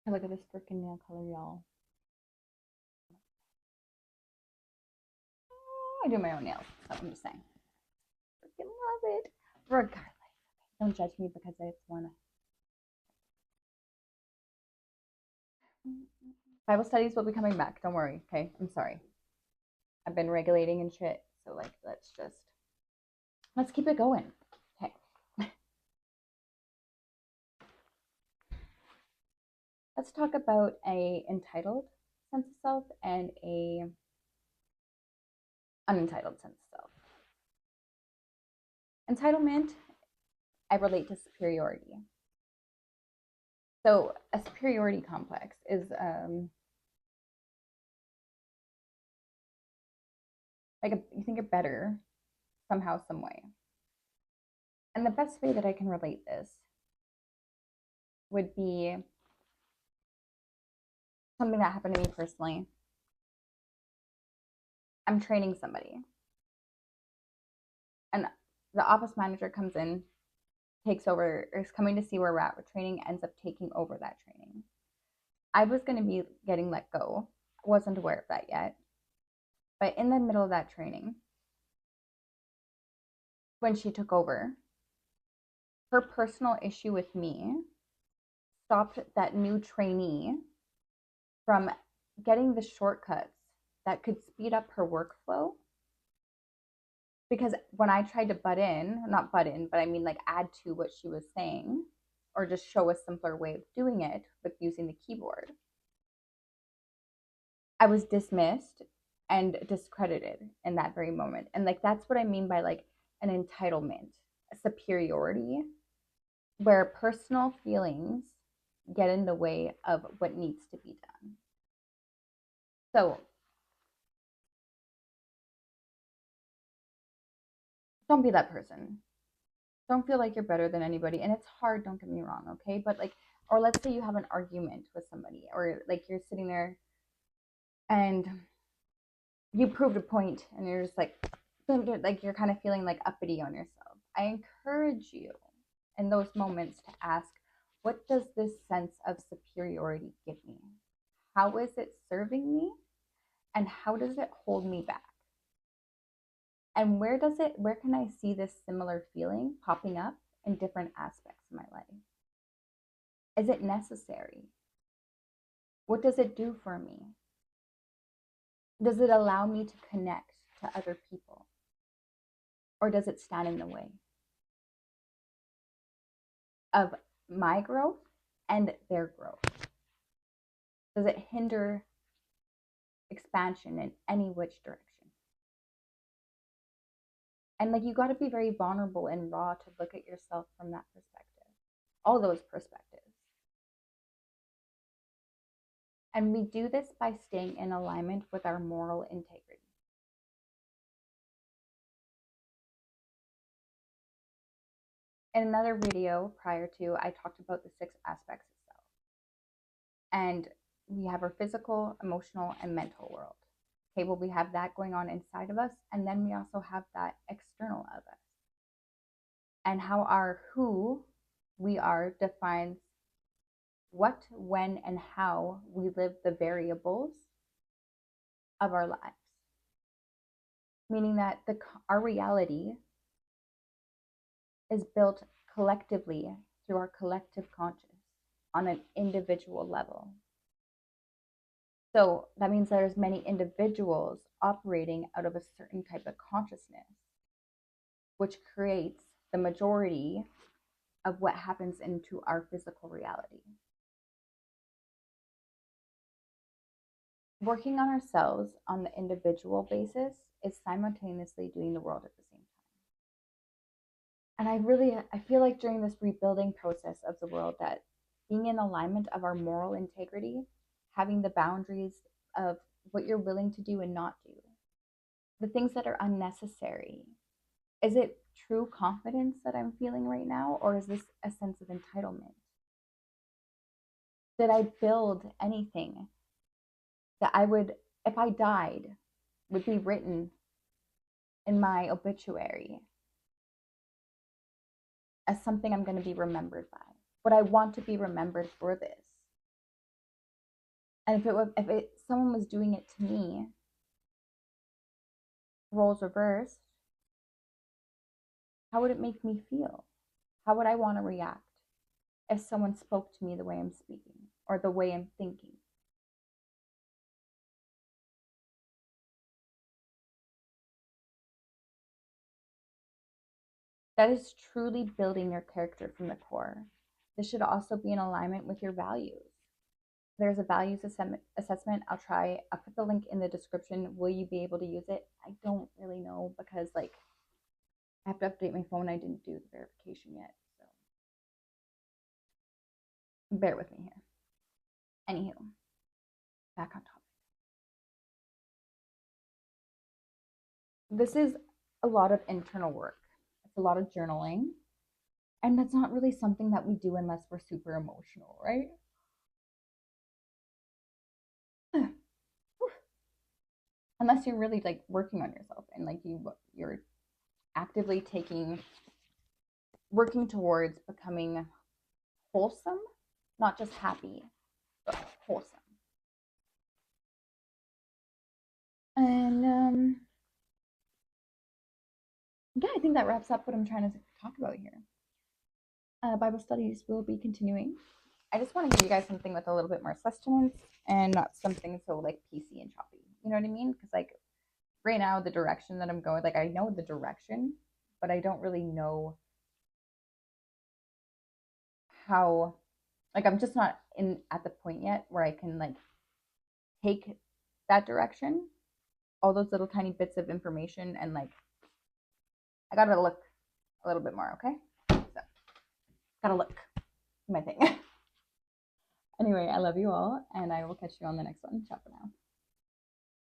Look at this freaking nail color, y'all. I do my own nails, so I'm just saying. Freaking love it. Regardless, don't judge me because I just wanna. Bible studies will be coming back. Don't worry, okay? I'm sorry. I've been regulating and shit, so like, let's keep it going. Okay. Let's talk about a entitled sense of self and a unentitled sense of self. Entitlement, I relate to superiority. So a superiority complex is you think you're better somehow, some way. And the best way that I can relate this would be something that happened to me personally. I'm training somebody, and the office manager comes in, takes over, or is coming to see where we're at with training, ends up taking over that training. I was going to be getting let go. I wasn't aware of that yet. But in the middle of that training, when she took over, her personal issue with me stopped that new trainee from getting the shortcuts that could speed up her workflow. Because when I tried to not butt in, but I mean like add to what she was saying, or just show a simpler way of doing it with using the keyboard, I was dismissed and discredited in that very moment. And like that's what I mean by like an entitlement, a superiority, where personal feelings get in the way of what needs to be done. So don't be that person. Don't feel like you're better than anybody. And it's hard, don't get me wrong, okay? But like, or let's say you have an argument with somebody, or like you're sitting there and you proved a point and you're just like you're kind of feeling like uppity on yourself. I encourage you in those moments to ask, what does this sense of superiority give me? How is it serving me? And how does it hold me back? And where can I see this similar feeling popping up in different aspects of my life? Is it necessary? What does it do for me? Does it allow me to connect to other people? Or does it stand in the way of my growth and their growth? Does it hinder expansion in any which direction? And like you got to be very vulnerable and raw to look at yourself from that perspective, all those perspectives. And we do this by staying in alignment with our moral integrity. In another video prior to, I talked about the 6 aspects of self. And we have our physical, emotional, and mental world. Okay, well, we have that going on inside of us, and then we also have that external of us. And how our who we are defines what, when, and how we live the variables of our lives. Meaning that our reality is built collectively through our collective conscious on an individual level. So that means there's many individuals operating out of a certain type of consciousness, which creates the majority of what happens into our physical reality. Working on ourselves on the individual basis is simultaneously doing the world at the same time. And I feel like during this rebuilding process of the world that being in alignment of our moral integrity, having the boundaries of what you're willing to do and not do, the things that are unnecessary. Is it true confidence that I'm feeling right now, or is this a sense of entitlement? Did I build anything that I would, if I died, would be written in my obituary as something I'm going to be remembered by? Would I want to be remembered for this? And if someone was doing it to me, roles reversed, how would it make me feel? How would I want to react if someone spoke to me the way I'm speaking or the way I'm thinking? That is truly building your character from the core. This should also be in alignment with your values. There's a values assessment. I'll put the link in the description. Will you be able to use it? I don't really know because like I have to update my phone. I didn't do the verification yet. So bear with me here. Anywho, back on topic. This is a lot of internal work. It's a lot of journaling. And that's not really something that we do unless we're super emotional, right? Unless you're really like working on yourself and like you're actively working towards becoming wholesome, not just happy, but wholesome. And yeah, I think that wraps up what I'm trying to talk about here. Bible studies will be continuing. I just want to give you guys something with a little bit more sustenance and not something so like PC and choppy. You know what I mean? Because like right now, the direction that I'm going, like I know the direction, but I don't really know how. Like I'm just not in at the point yet where I can like take that direction, all those little tiny bits of information, and like I gotta look a little bit more. Okay, so gotta look my thing. Anyway, I love you all, and I will catch you on the next one. Ciao for now.